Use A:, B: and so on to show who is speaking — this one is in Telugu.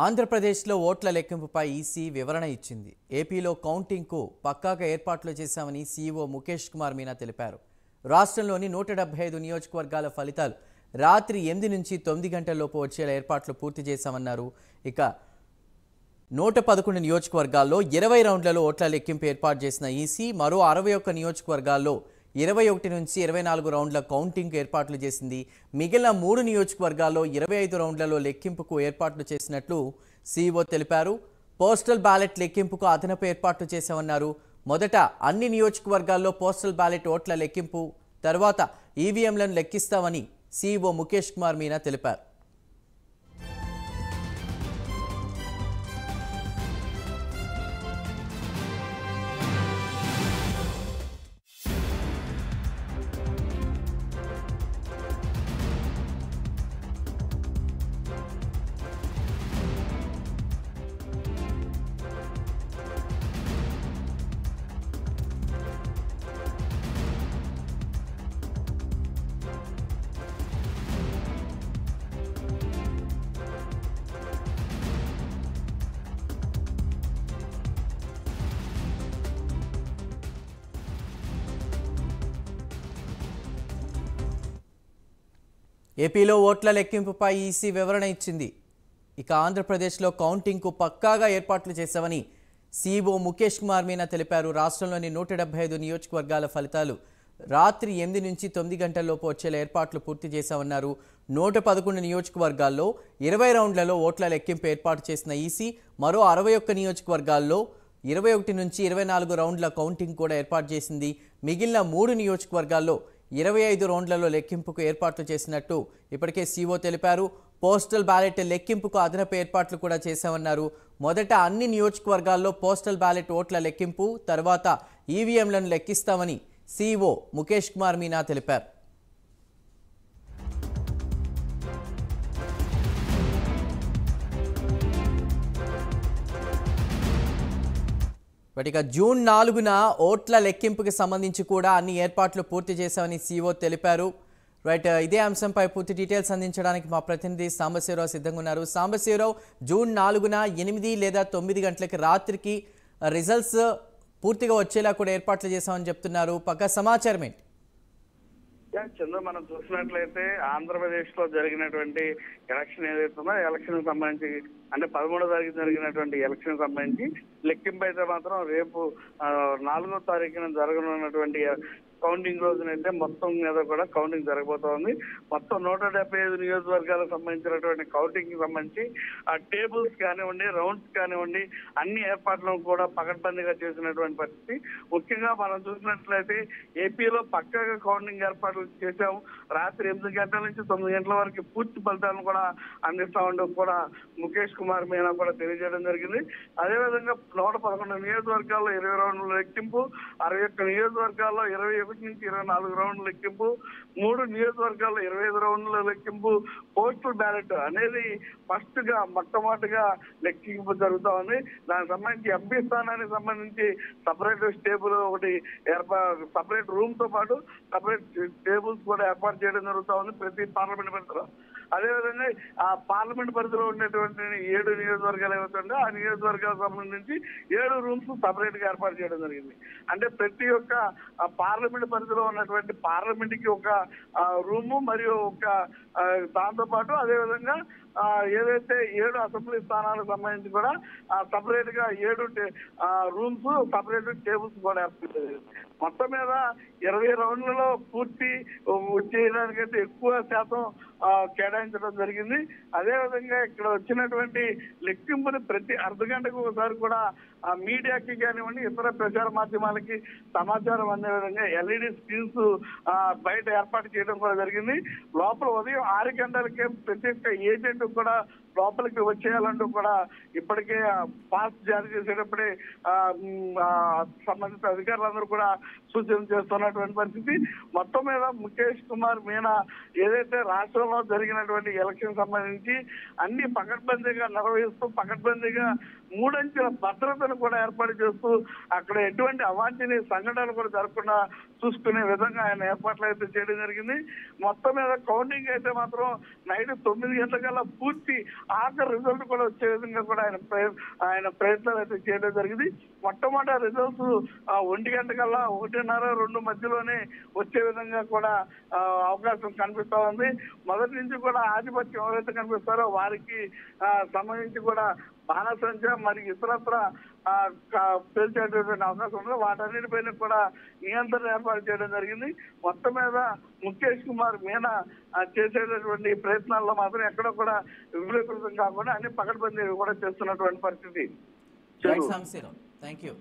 A: ఆంధ్రప్రదేశ్లో ఓట్ల లెక్కింపుపై ఈసీ వివరణ ఇచ్చింది. ఏపీలో కౌంటింగ్కు పక్కాగా ఏర్పాట్లు చేశామని సీఈఓ ముఖేష్ కుమార్ మీనా తెలిపారు. రాష్ట్రంలోని 175 నియోజకవర్గాల ఫలితాలు రాత్రి 8 నుంచి 9 గంటల్లోపు వచ్చేలా ఏర్పాట్లు పూర్తి చేశామన్నారు. ఇక 111 నియోజకవర్గాల్లో 20 రౌండ్లలో ఓట్ల లెక్కింపు ఏర్పాటు చేసిన ఈసీ మరో 61 నియోజకవర్గాల్లో 21 నుంచి 24 రౌండ్ల కౌంటింగ్ ఏర్పాట్లు చేసింది. మిగిలిన 3 నియోజకవర్గాల్లో 25 రౌండ్లలో లెక్కింపుకు ఏర్పాట్లు చేసినట్లు సీఈఓ తెలిపారు. పోస్టల్ బ్యాలెట్ లెక్కింపుకు అదనపు ఏర్పాట్లు చేశామన్నారు. మొదట అన్ని నియోజకవర్గాల్లో పోస్టల్ బ్యాలెట్ ఓట్ల లెక్కింపు, తర్వాత ఈవీఎంలను లెక్కిస్తామని సీఈఓ ముఖేష్ కుమార్ మీనా తెలిపారు. ఏపీలో ఓట్ల లెక్కింపుపై ఈసీ వివరణ ఇచ్చింది. ఇక ఆంధ్రప్రదేశ్లో కౌంటింగ్కు పక్కాగా ఏర్పాట్లు చేశామని సీఈఓ ముఖేష్ కుమార్ మీనా తెలిపారు. రాష్ట్రంలోని 175 నియోజకవర్గాల ఫలితాలు రాత్రి 8 నుంచి 9 గంటల్లోపు వచ్చేలా ఏర్పాట్లు పూర్తి చేశామన్నారు. 111 నియోజకవర్గాల్లో 20 రౌండ్లలో ఓట్ల లెక్కింపు ఏర్పాటు చేసిన ఈసీ మరో 61 నియోజకవర్గాల్లో 21 నుంచి 24 రౌండ్ల కౌంటింగ్ కూడా ఏర్పాటు చేసింది. మిగిలిన 3 నియోజకవర్గాల్లో 25 రౌండ్లలో లెక్కింపుకు ఏర్పాట్లు చేసినట్టు ఇప్పటికే సీఈఓ తెలిపారు. పోస్టల్ బ్యాలెట్ లెక్కింపుకు అదనపు ఏర్పాట్లు కూడా చేశామన్నారు. మొదట అన్ని నియోజకవర్గాల్లో పోస్టల్ బ్యాలెట్ ఓట్ల లెక్కింపు, తర్వాత ఈవీఎంలను లెక్కిస్తామని సీఈఓ ముఖేష్ కుమార్ మీనా తెలిపారు. ఇక జూన్ 4న ఓట్ల లెక్కింపుకి సంబంధించి కూడా అన్ని ఏర్పాట్లు పూర్తి చేశామని సీఈఓ తెలిపారు. ఇదే అంశంపై పూర్తి డీటెయిల్స్ అందించడానికి మా ప్రతినిధి సాంబశివరావు సిద్ధంగా ఉన్నారు. సాంబశివరావు, జూన్ 4న 8 లేదా 9 గంటలకి రాత్రికి రిజల్ట్స్ పూర్తిగా వచ్చేలా కూడా ఏర్పాట్లు చేశామని చెప్తున్నారు. పక్కా సమాచారం ఏంటి?
B: చంద్ర, మనం చూసినట్లయితే ఆంధ్రప్రదేశ్ లో జరిగినటువంటి ఎలక్షన్ ఏదైతుందో ఎలక్షన్ సంబంధించి అంటే 13వ తారీఖు జరిగినటువంటి ఎలక్షన్ సంబంధించి లెక్కింపు అయితే మాత్రం రేపు 4వ తారీఖున జరగనున్నటువంటి కౌంటింగ్ రోజునైతే మొత్తం మీద కూడా కౌంటింగ్ జరగబోతోంది. మొత్తం 175 నియోజకవర్గాలకు సంబంధించినటువంటి కౌంటింగ్ కి సంబంధించి ఆ టేబుల్స్ కానివ్వండి, రౌండ్స్ కానివ్వండి, అన్ని ఏర్పాట్లను కూడా పకడ్బందీగా చేసినటువంటి పరిస్థితి. ముఖ్యంగా మనం చూసినట్లయితే ఏపీలో పక్కాగా కౌంటింగ్ ఏర్పాట్లు చేశాము. రాత్రి 8 గంటల నుంచి 9 గంటల వరకు పూర్తి ఫలితాలను కూడా అందిస్తామంటూ కూడా ముఖేష్ కుమార్ మీనా కూడా తెలియజేయడం జరిగింది. అదేవిధంగా 111 నియోజకవర్గాల్లో 20 రౌండ్ల లెక్కింపు, 61 నియోజకవర్గాల్లో 21 నుంచి 24 రౌండ్ల లెక్కింపు, 3 నియోజకవర్గాల్లో 25 రౌండ్ల లెక్కింపు, పోస్టల్ బ్యాలెట్ అనేది ఫస్ట్ గా మొట్టమొదటిగా లెక్కింపు జరుగుతా ఉంది. దానికి సంబంధించి ఎంపీ స్థానానికి సంబంధించి సపరేట్ టేబుల్ ఒకటి సపరేట్ రూమ్ తో పాటు సపరేట్ టేబుల్స్ కూడా ఏర్పాటు చేయడం జరుగుతా ఉంది ప్రతి పార్లమెంట్ పరిధిలో. అదేవిధంగా ఆ పార్లమెంట్ పరిధిలో ఉండేటువంటి 7 నియోజకవర్గాలు ఏవైతుందో ఆ నియోజకవర్గాలకు సంబంధించి 7 రూమ్స్ సపరేట్ గా ఏర్పాటు చేయడం జరిగింది. అంటే ప్రతి ఒక్క పార్లమెంట్ పరిధిలో ఉన్నటువంటి పార్లమెంట్ కి ఒక రూము మరియు ఒక దాంతో పాటు అదేవిధంగా ఏదైతే 7 అసెంబ్లీ స్థానాలకు సంబంధించి కూడా సపరేట్ గా 7 రూమ్స్, సపరేట్ టేబుల్స్ కూడా ఏర్పడుతుంది. మొత్తం మీద 20 రౌండ్లలో పూర్తి వచ్చేయడానికైతే ఎక్కువ శాతం కేటాయించడం జరిగింది. అదేవిధంగా ఇక్కడ వచ్చినటువంటి లెక్కింపుని ప్రతి అర్ధ గంటకు ఒకసారి కూడా మీడియాకి కానివ్వండి, ఇతర ప్రచార మాధ్యమాలకి సమాచారం అందే విధంగా LED స్క్రీన్స్ బయట ఏర్పాటు చేయడం కూడా జరిగింది. లోపల ఉదయం 6 గంటలకే ప్రతి ఒక్క ఏజెంట్ కూడా లోపలికి వచ్చేయాలంటూ కూడా ఇప్పటికే పాస్ జారీ చేసేటప్పుడే సంబంధిత అధికారులందరూ కూడా సూచన చేస్తున్నటువంటి పరిస్థితి. మొత్తం మీద ముఖేష్ కుమార్ మీనా ఏదైతే రాష్ట్రంలో జరిగినటువంటి ఎలక్షన్ సంబంధించి అన్ని పకడ్బందీగా నిర్వహిస్తూ పకడ్బందీగా 3 అంచెల భద్రతను కూడా ఏర్పాటు చేస్తూ అక్కడ ఎటువంటి అవాంఛనీయ సంఘటనలు కూడా జరగకుండా చూసుకునే విధంగా ఆయన ఏర్పాట్లు అయితే చేయడం జరిగింది. మొత్తం మీద కౌంటింగ్ అయితే మాత్రం నైట్ 9 గంటల కల్లా పూర్తి ఆఖరి రిజల్ట్ కూడా వచ్చే విధంగా కూడా ఆయన ప్రయత్నాలు అయితే చేయడం జరిగింది. మొట్టమొదటి రిజల్ట్స్ 1 గంట కల్లా 1:30-2 మధ్యలోనే వచ్చే విధంగా కూడా అవకాశం కనిపిస్తా ఉంది. మొదటి నుంచి కూడా ఆధిపత్యం ఎవరైతే కనిపిస్తారో వారికి సంబంధించి కూడా బాణసంచ మరి ఇతరత్ర పేల్చేటటువంటి అవకాశం ఉంది. వాటన్నిటిపైన కూడా నియంత్రణ ఏర్పాటు చేయడం జరిగింది. మొత్తం మీద ముఖేష్ కుమార్ మీనా చేసేటటువంటి ప్రయత్నాల్లో మాత్రం ఎక్కడ కూడా విఫలీకృతం కాకుండా అన్ని పకడ్బందీ కూడా చేస్తున్నటువంటి పరిస్థితి.
A: Thank you.